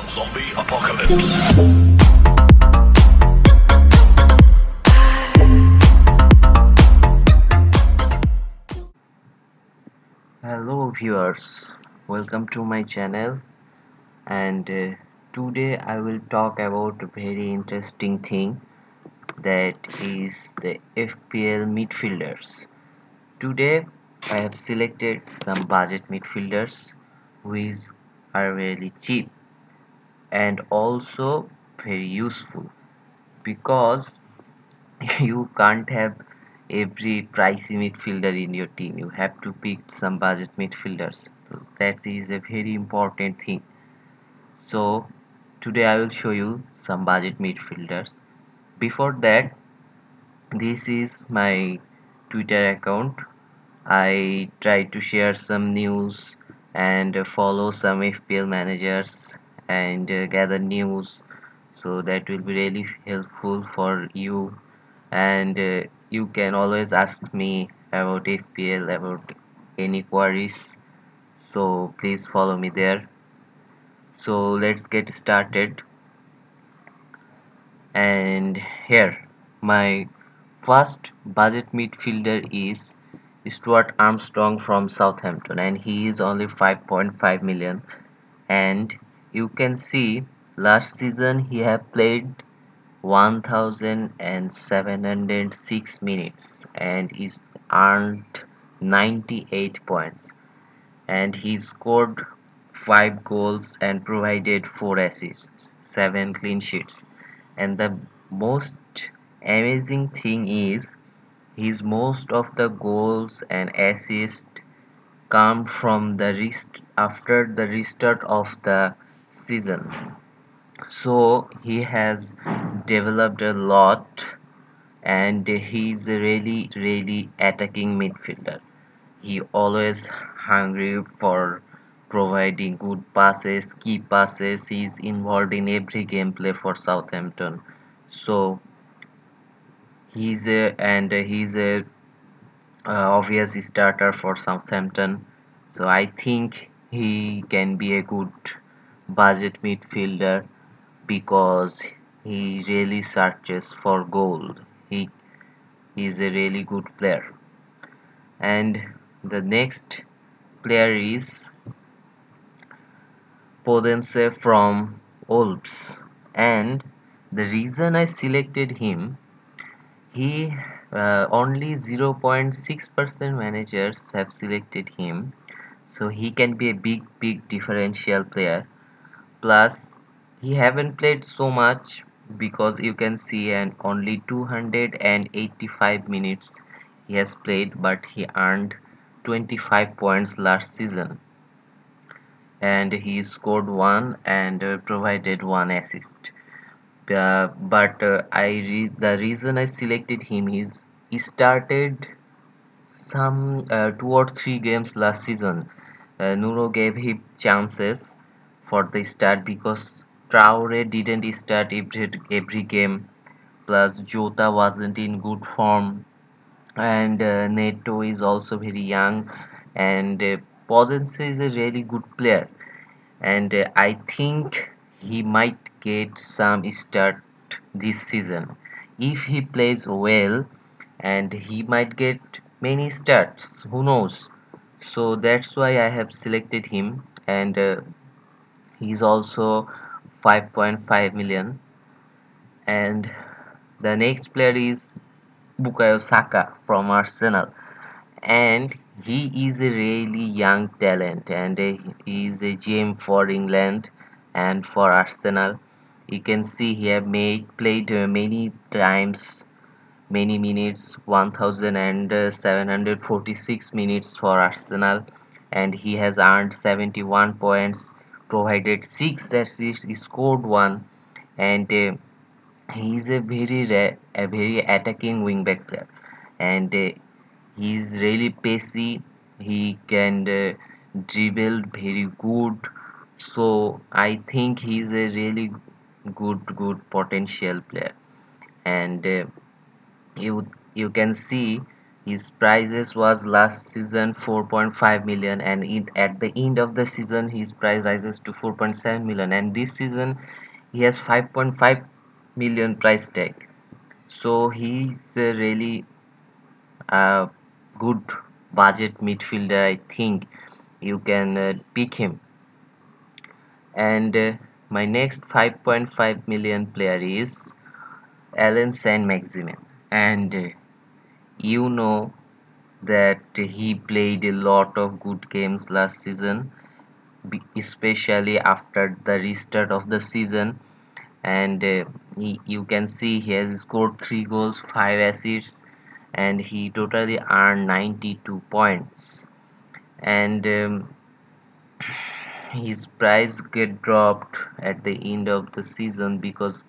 Zombie apocalypse. Hello viewers, welcome to my channel and today I will talk about a very interesting thing, that is the FPL midfielders. Today I have selected some budget midfielders which are really cheap and also very useful, because you can't have every pricey midfielder in your team. You have to pick some budget midfielders. So that is a very important thing. So today I will show you some budget midfielders. Before that, this is my Twitter account. I try to share some news and follow some FPL managers and gather news, so that will be really helpful for you. And you can always ask me about FPL, about any queries, so please follow me there. So let's get started. And here, my first budget midfielder is Stuart Armstrong from Southampton, and he is only 5.5 million. And you can see last season he have played 1706 minutes and is earned 98 points, and he scored 5 goals and provided 4 assists, 7 clean sheets. And the most amazing thing is his most of the goals and assists come from the after the restart of the season. So he has developed a lot, and he's a really attacking midfielder. He always hungry for providing good passes, key passes. He's involved in every gameplay for Southampton. So he's a obvious starter for Southampton. So I think he can be a good budget midfielder, because he really searches for goal. He is a really good player. And the next player is Podence from Wolves. And the reason I selected him, he only 0.6% managers have selected him, so he can be a big differential player. Plus, he haven't played so much, because you can see and only 285 minutes he has played, but he earned 25 points last season, and he scored one and provided one assist. But the reason I selected him is he started some 2 or 3 games last season. Nuno gave him chances for the start, because Traore didn't start every game. Plus, Jota wasn't in good form, and Neto is also very young, and Podence is a really good player, and I think he might get some start this season if he plays well, and he might get many starts, who knows. So that's why I have selected him, and he's also 5.5 million. And the next player is Bukayo Saka from Arsenal, and he is a really young talent, and he is a gem for England and for Arsenal. You can see he have played many times, many minutes, 1746 minutes for Arsenal, and he has earned 71 points, provided 6 assists, he scored one, and he is a very attacking wingback player, and he's really pacey. He can dribble very good. So I think he's a really good potential player. And you can see His prices was last season 4.5 million, and at the end of the season his price rises to 4.7 million, and this season he has 5.5 million price tag. So he's a really good budget midfielder. I think you can pick him. And my next 5.5 million player is Alan Saint Maximin, and you know that he played a lot of good games last season, especially after the restart of the season. And you can see he has scored 3 goals, 5 assists, and he totally earned 92 points. And his price get dropped at the end of the season because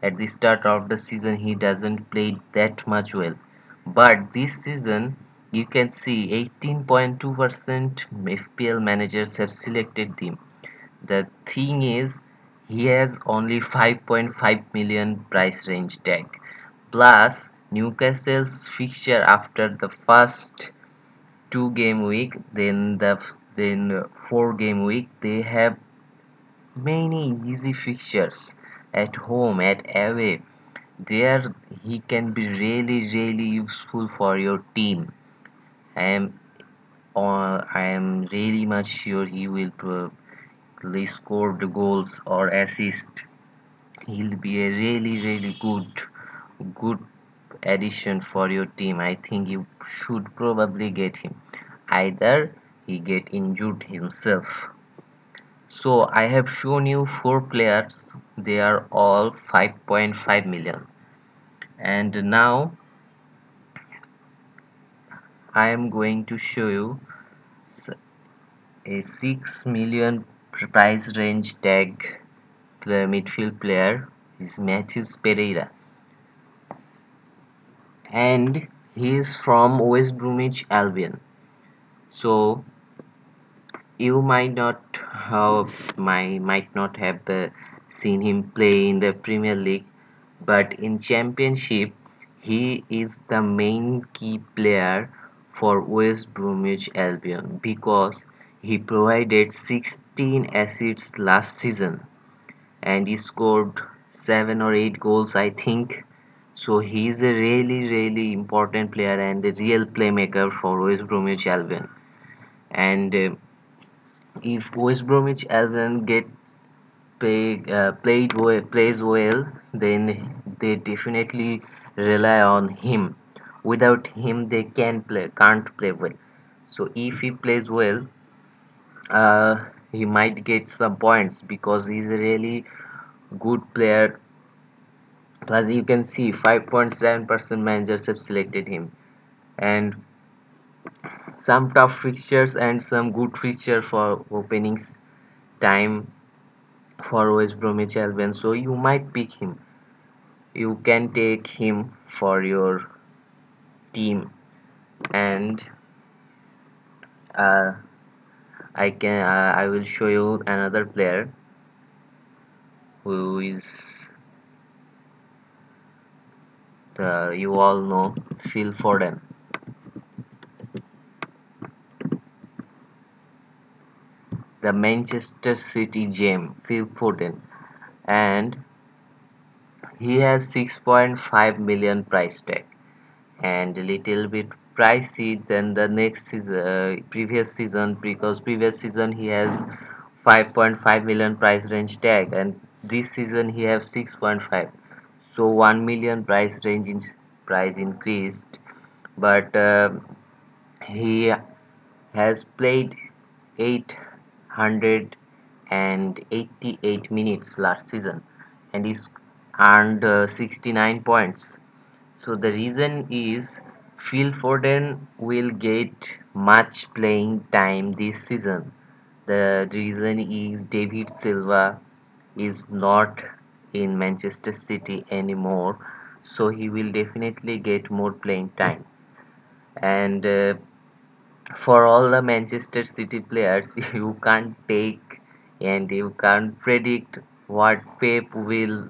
at the start of the season he doesn't play that much well, but this season you can see 18.2% FPL managers have selected him. The thing is, he has only 5.5 million price range tag, plus Newcastle's fixture after the first 2 game week, then 4 game week, they have many easy fixtures at home, at away. There he can be really useful for your team. I am really much sure he will probably score the goals or assist. He'll be a really good addition for your team. I think you should probably get him. Either he get injured himself. So I have shown you 4 players. They are all 5.5 million. And now I am going to show you a 6 million price range tag midfield player is Matthews Pereira, and he is from West Bromwich Albion. So you might not have seen him play in the Premier League, but in Championship he is the main key player for West Bromwich Albion because he provided 16 assists last season and he scored 7 or 8 goals, I think. So he is a really important player and a real playmaker for West Bromwich Albion. And if West Bromwich Albion plays well, then they definitely rely on him. Without him, they can't play well. So if he plays well, he might get some points because he's a really good player. Plus, you can see 5.7% managers have selected him, and some tough fixtures and some good fixture for openings time for West Bromwich Albion. So you might pick him. You can take him for your team, and uh, I will show you another player who is you all know, Phil Foden, the Manchester City gem, Phil Foden, and he has 6.5 million price tag and a little bit pricey than the next season, previous season, because previous season he has 5.5 million price range tag and this season he has 6.5, so 1 million price range in price increased, but he has played 888 minutes last season and he's earned 69 points. So the reason is Phil Foden will get much playing time this season. The reason is David Silva is not in Manchester City anymore, so he will definitely get more playing time. And for all the Manchester City players, you can't take and you can't predict what Pep will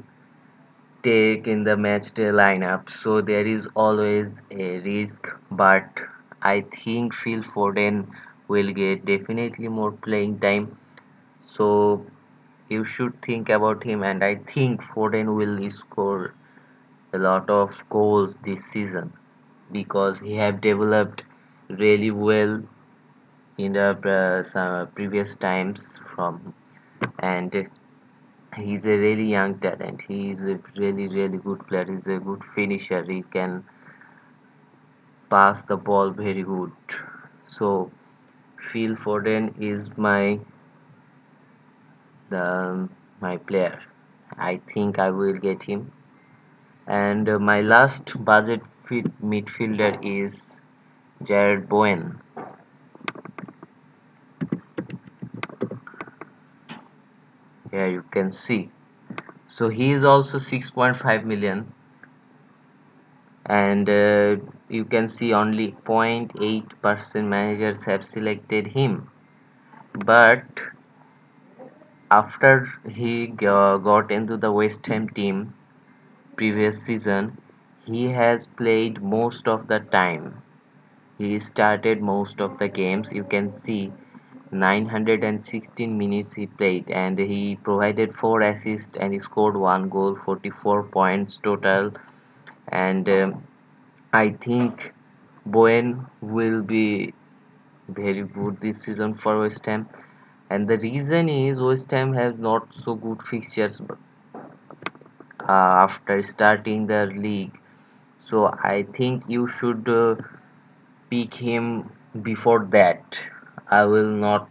take in the match day lineup, so there is always a risk. But I think Phil Foden will get definitely more playing time. So you should think about him, and I think Foden will score a lot of goals this season because he have developed really well in the some previous times from, and he's a really young talent. He is a really good player. He's a good finisher. He can pass the ball very good. So Phil Foden is the my player. I think I will get him. And my last budget fit midfielder is Jared Bowen. Here you can see. So he is also 6.5 million, and you can see only 0.8% managers have selected him. But after he got into the West Ham team previous season, he has played most of the time. He started most of the games. You can see 916 minutes he played, and he provided 4 assists and he scored 1 goal, 44 points total. And I think Bowen will be very good this season for West Ham. And the reason is West Ham have not so good fixtures after starting the league. So I think you should pick him before that. I will not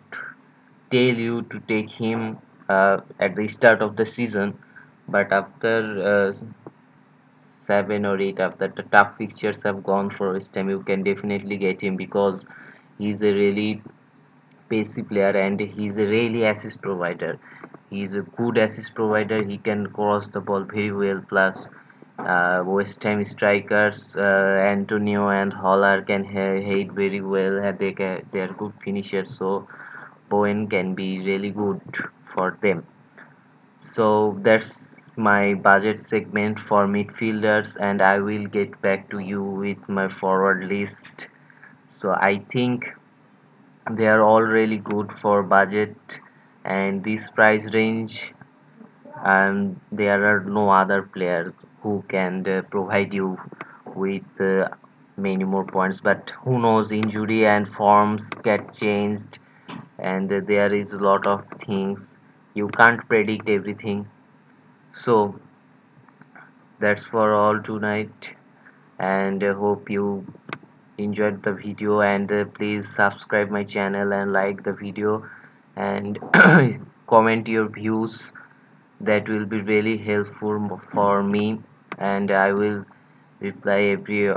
tell you to take him at the start of the season, but after 7 or 8, after the tough fixtures have gone for West Ham, you can definitely get him because he's a really pacey player and he's a really assist provider. He's a good assist provider. He can cross the ball very well. Plus, West Ham strikers Antonio and Holler can hit very well. They are good finishers. So Bowen can be really good for them. So that's my budget segment for midfielders, and I will get back to you with my forward list. So I think they are all really good for budget and this price range, and there are no other players who can provide you with many more points. But who knows, injury and forms get changed, and there is a lot of things you can't predict everything. So that's for all tonight, and hope you enjoyed the video, and please subscribe my channel and like the video, and comment your views. That will be really helpful for me, and I will reply every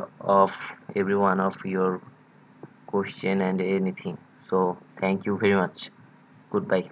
one of your question and anything. So thank you very much. Goodbye.